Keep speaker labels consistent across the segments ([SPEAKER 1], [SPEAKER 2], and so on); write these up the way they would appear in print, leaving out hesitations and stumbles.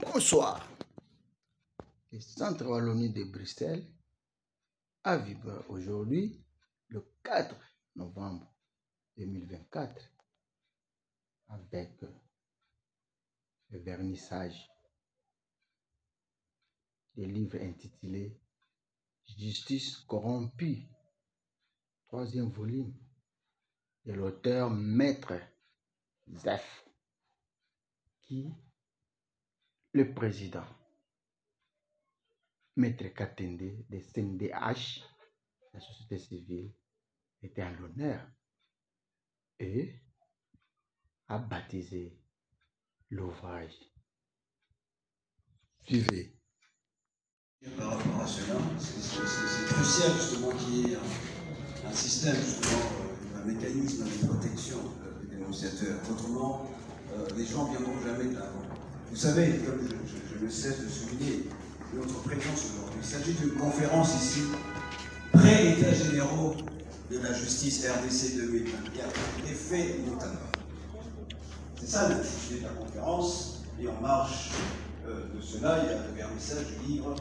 [SPEAKER 1] Bonsoir. Le Centre Wallonie de Bruxelles a vibré aujourd'hui, le 4 novembre 2024, avec le vernissage des livres intitulés Justice corrompue, 3e volume, de l'auteur Maître Zef, qui le président Maître Katende de CNDH, la société civile, était en l'honneur et a baptisé l'ouvrage. Suivez.
[SPEAKER 2] Par rapport à cela, c'est crucial justement qu'il y ait un système, justement, un mécanisme de protection des dénonciateurs. Autrement, les gens ne viendront jamais de l'avant. Vous savez, comme je ne cesse de souligner, notre présence aujourd'hui, il s'agit d'une conférence ici, pré-états généraux de la justice RDC 2024, des faits notamment. C'est ça l'intitulé de la conférence, et en marche de cela, il y a le vernissage du livre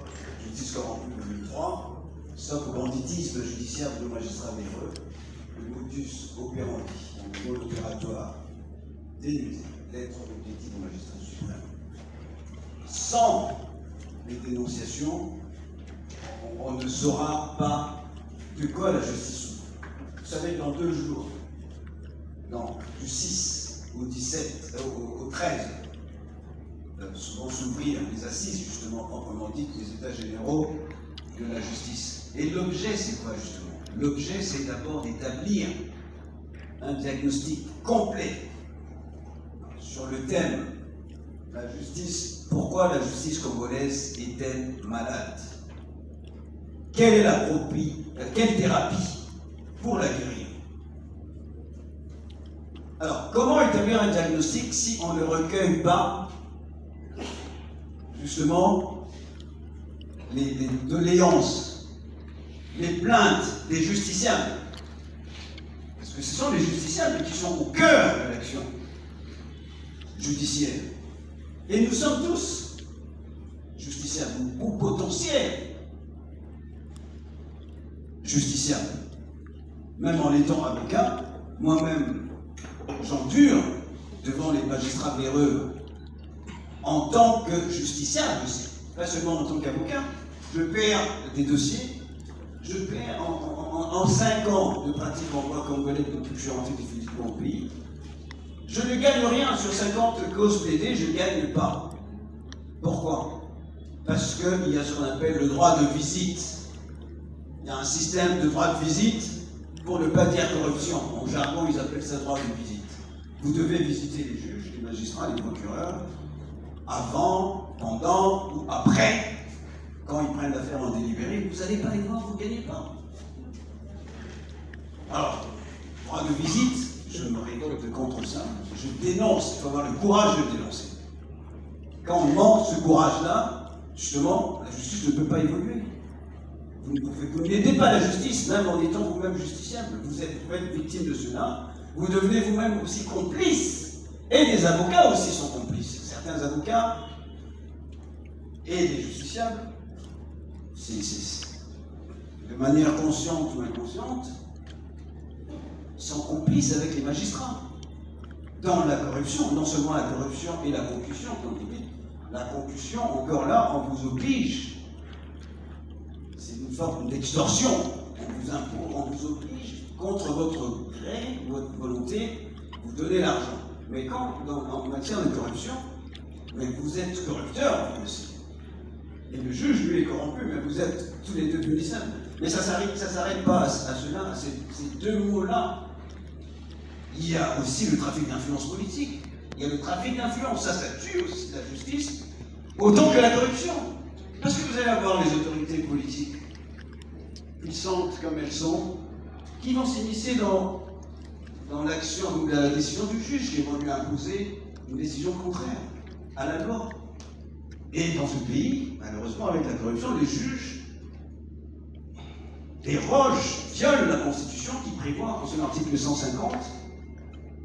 [SPEAKER 2] Justice corrompue 2003, Stop au banditisme judiciaire de nos magistrats véreux, le modus operandi, le mode opératoire dénudé, lettre objective au magistrat suprême. Sans les dénonciations, on ne saura pas de quoi la justice souffre. Vous savez, dans 2 jours, du 6 au 17, au 13, vont s'ouvrir les assises, justement, proprement dites, des états généraux de la justice. Et l'objet, c'est quoi, justement? L'objet, c'est d'abord d'établir un diagnostic complet sur le thème la justice. Pourquoi la justice congolaise est-elle malade? Quelle est quelle thérapie pour la guérir? Alors, comment établir un diagnostic si on ne recueille pas justement les doléances, les plaintes des justiciables? Parce que ce sont les justiciables qui sont au cœur de l'action judiciaire. Et nous sommes tous justiciables ou potentiels justiciables. Même en étant avocat, moi-même, j'endure devant les magistrats véreux en tant que justiciable aussi, pas seulement en tant qu'avocat. Je perds des dossiers, je perds en 5 ans de pratique en droit congolais depuis que je suis rentré définitivement au pays. Je ne gagne rien sur 50 causes plaidées, je ne gagne pas. Pourquoi? Parce qu'il y a ce qu'on appelle le droit de visite. Il y a un système de droit de visite, pour ne pas dire corruption. En jargon, ils appellent ça droit de visite. Vous devez visiter les juges, les magistrats, les procureurs, avant, pendant ou après, quand ils prennent l'affaire en délibéré. Vous n'allez pas les voir, vous ne gagnez pas. Alors, droit de visite, je me révolte contre ça, je dénonce, il faut avoir le courage de dénoncer. Quand on manque ce courage-là, justement, la justice ne peut pas évoluer. Vous n'aidez pas la justice, même en étant vous-même justiciable. Vous êtes victime de cela, vous devenez vous-même aussi complice. Et les avocats aussi sont complices. Certains avocats et les justiciables, de manière consciente ou inconsciente, sont complices avec les magistrats dans la corruption, non seulement la corruption et la concussion, comme vous dites. La concussion, encore là, on vous oblige, c'est une forme d'extorsion, on vous oblige, contre votre gré, votre volonté, vous donnez l'argent. Mais quand, en matière de corruption, mais vous êtes corrupteur, vous aussi. Et le juge, lui, est corrompu, mais vous êtes tous les deux punissables. Mais ça ne s'arrête pas à cela, à ces 2 mots-là. Il y a aussi le trafic d'influence politique. Il y a le trafic d'influence, ça tue aussi la justice, autant que la corruption. Parce que vous allez avoir les autorités politiques, puissantes comme elles sont, qui vont s'immiscer dans l'action ou la décision du juge, qui vont lui imposer une décision contraire à la loi. Et dans ce pays, malheureusement, avec la corruption, les juges dérogent, violent la Constitution qui prévoit, en son article 150,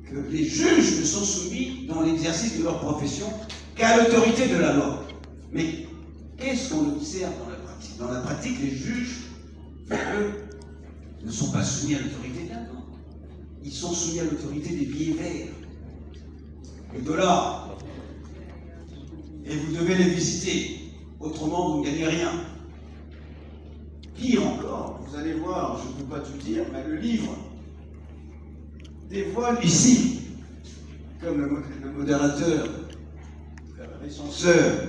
[SPEAKER 2] que les juges ne sont soumis dans l'exercice de leur profession qu'à l'autorité de la loi. Mais qu'est-ce qu'on observe dans la pratique? Dans la pratique, les juges, eux, ne sont pas soumis à l'autorité de la loi. Ils sont soumis à l'autorité des billets verts, des dollars. Et vous devez les visiter, autrement vous ne gagnez rien. Pire encore, vous allez voir, je ne peux pas tout dire, mais le livre dévoile ici, comme le modérateur, le censeur,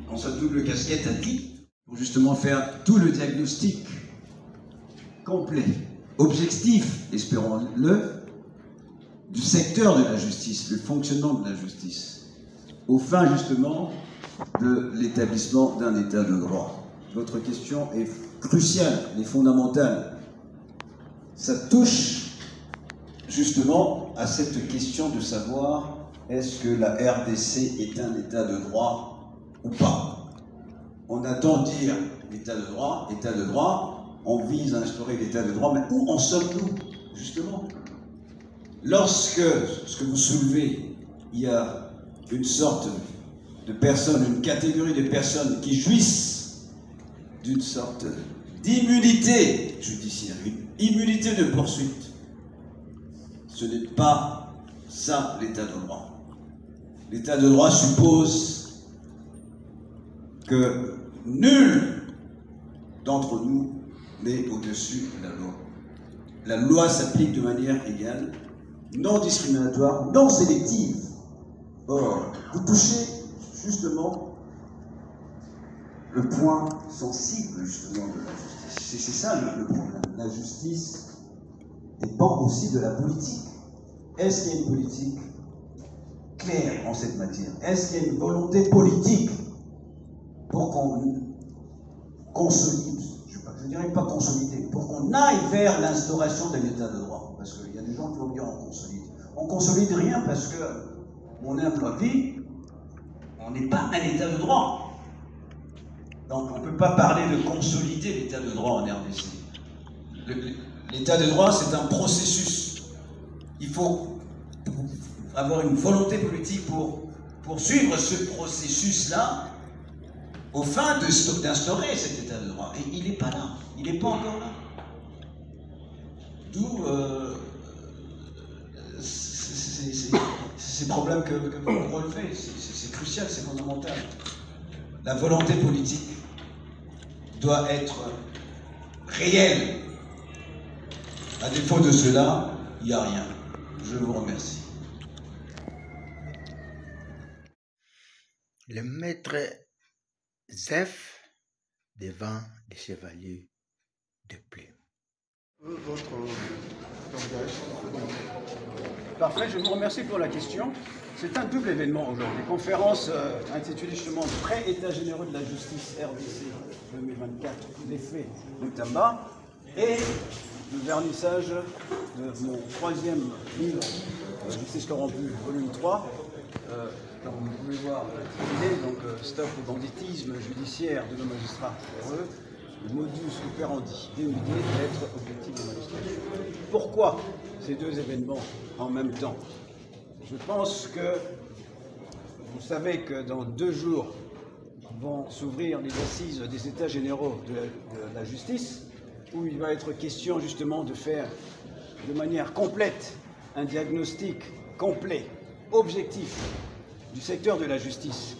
[SPEAKER 2] dans sa double casquette, a dit, pour justement faire tout le diagnostic complet, objectif, espérons-le, du secteur de la justice, le fonctionnement de la justice, aux fins justement de l'établissement d'un état de droit. Votre question est cruciale, elle est fondamentale. Ça touche justement à cette question de savoir est-ce que la RDC est un état de droit ou pas. On attend dire état de droit, on vise à instaurer l'état de droit, mais où en sommes-nous justement? Lorsque, ce que vous soulevez, il y a une sorte de personnes, une catégorie de personnes qui jouissent d'une sorte d'immunité judiciaire, une immunité de poursuite. Ce n'est pas ça l'état de droit. L'état de droit suppose que nul d'entre nous n'est au-dessus de la loi. La loi s'applique de manière égale, non discriminatoire, non sélective. Or, vous touchez justement le point sensible justement de la justice. C'est ça le problème. La justice dépend aussi de la politique. Est-ce qu'il y a une politique claire en cette matière? Est-ce qu'il y a une volonté politique pour qu'on consolide, je ne dirais pas consolider, pour qu'on aille vers l'instauration d'un état de droit? Parce qu'il y a des gens qui vont dire on consolide. On consolide rien parce que, mon humble avis, on n'est pas un état de droit. Donc on ne peut pas parler de consolider l'état de droit en RDC. L'état de droit, c'est un processus. Il faut avoir une volonté politique pour suivre ce processus-là aux fins d'instaurer cet état de droit. Et il n'est pas là. Il n'est pas encore là. D'où ces problèmes que vous relevez. C'est crucial, c'est fondamental. La volonté politique doit être réelle. À défaut de cela, il n'y a rien. Je vous remercie.
[SPEAKER 1] Le maître Zef devant des chevaliers de plume.
[SPEAKER 3] Votre langage. Parfait, je vous remercie pour la question. C'est un double événement aujourd'hui. Conférence intitulée justement Pré-État généraux de la justice RDC 2024, les faits Moutamba, et le vernissage de mon troisième livre, Justice corrompue, volume 3. Comme vous pouvez voir, donc stop au banditisme judiciaire de nos magistrats heureux, le modus operandi dénudé d'être objectif de magistrature. Pourquoi ces deux événements en même temps? Je pense que vous savez que dans 2 jours vont s'ouvrir les assises des États généraux de la justice, où il va être question justement de faire de manière complète un diagnostic complet, objectif du secteur de la justice.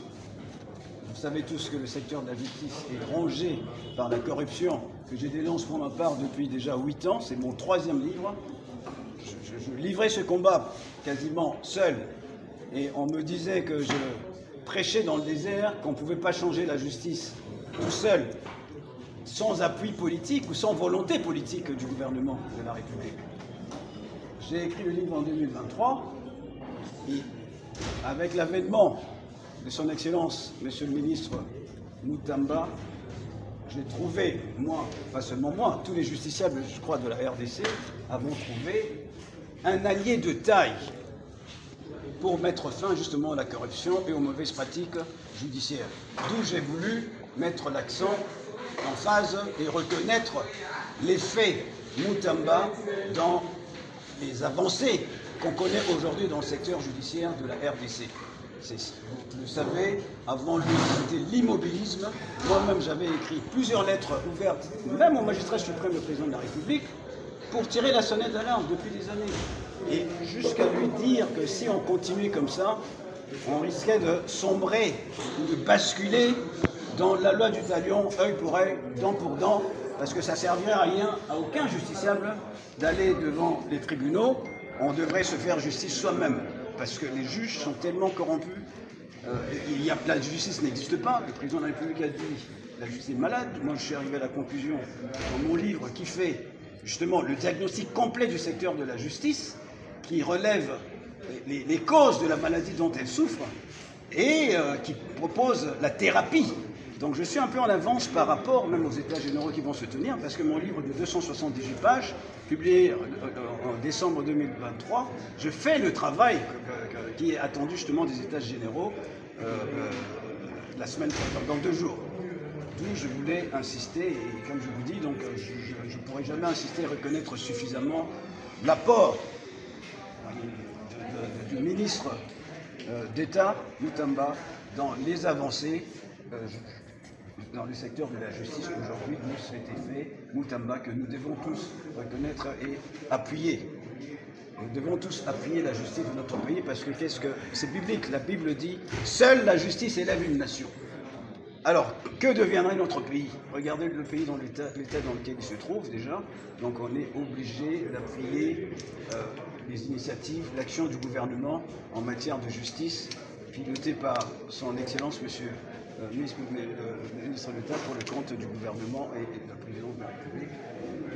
[SPEAKER 3] Vous savez tous que le secteur de la justice est rongé par la corruption que je dénonce pour ma part depuis déjà 8 ans. C'est mon 3e livre. Je livrais ce combat quasiment seul. Et on me disait que je prêchais dans le désert, qu'on ne pouvait pas changer la justice tout seul, sans appui politique ou sans volonté politique du gouvernement de la République. J'ai écrit le livre en 2023. Et avec l'avènement de son Excellence, Monsieur le Ministre Moutamba, j'ai trouvé, moi, pas seulement moi, tous les justiciables, je crois, de la RDC, avons trouvé un allié de taille pour mettre fin justement à la corruption et aux mauvaises pratiques judiciaires. D'où j'ai voulu mettre l'accent en phase et reconnaître les faits Moutamba dans les avancées qu'on connaît aujourd'hui dans le secteur judiciaire de la RDC. Vous le savez, avant lui, c'était l'immobilisme. Moi-même, j'avais écrit plusieurs lettres ouvertes, même au magistrat suprême, le président de la République, pour tirer la sonnette d'alarme depuis des années. Et jusqu'à lui dire que si on continuait comme ça, on risquait de sombrer ou de basculer dans la loi du talion, œil pour œil, dent pour dent, parce que ça ne servirait à rien, à aucun justiciable, d'aller devant les tribunaux. On devrait se faire justice soi-même, parce que les juges sont tellement corrompus. La justice n'existe pas. Le président de la République a dit la justice est malade. Moi, je suis arrivé à la conclusion dans mon livre qui fait justement le diagnostic complet du secteur de la justice, qui relève les causes de la maladie dont elle souffre et qui propose la thérapie. Donc je suis un peu en avance par rapport même aux États généraux qui vont se tenir, parce que mon livre de 278 pages, publié en décembre 2023, je fais le travail qui est attendu justement des États généraux la semaine dans 2 jours. D'où je voulais insister, et comme je vous dis, donc, je ne pourrai jamais insister et reconnaître suffisamment l'apport du ministre d'État, Mutamba, dans les avancées dans le secteur de la justice aujourd'hui, où ça a été fait, Mutamba, que nous devons tous reconnaître et appuyer. Nous devons tous appuyer la justice de notre pays, parce que c'est biblique, la Bible dit « Seule la justice élève une nation ». Alors, que deviendrait notre pays? Regardez le pays dans l'état dans lequel il se trouve déjà. Donc on est obligé d'appuyer les initiatives, l'action du gouvernement en matière de justice, pilotée par son Excellence, Monsieur le ministre de l'État pour le compte du gouvernement et de la présidence de la République.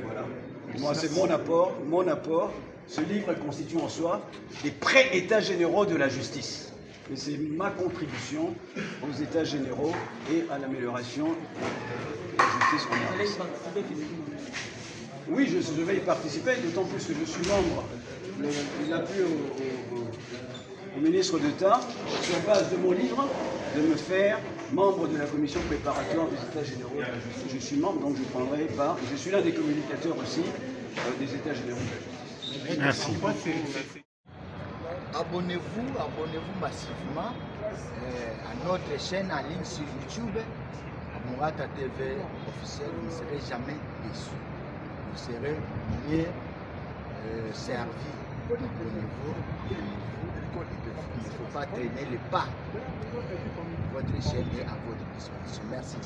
[SPEAKER 3] Voilà. Moi, c'est mon apport. Ce livre constitue en soi les pré-états généraux de la justice. Et c'est ma contribution aux États généraux et à l'amélioration de la justice en France. Oui, je vais y participer, d'autant plus que je suis membre de l'appui au ministre d'État, sur base de mon livre, de me faire membre de la commission préparatoire des États généraux de la justice. Je suis membre, donc je prendrai part. Je suis l'un des communicateurs aussi des États généraux de la justice.
[SPEAKER 1] Merci.
[SPEAKER 4] Abonnez-vous massivement à notre chaîne en ligne sur YouTube, Mourata TV officiel. Vous ne serez jamais déçus. Vous serez mieux servi. Abonnez-vous. Il ne faut pas traîner les pas. Votre chaîne est à votre disposition. Merci.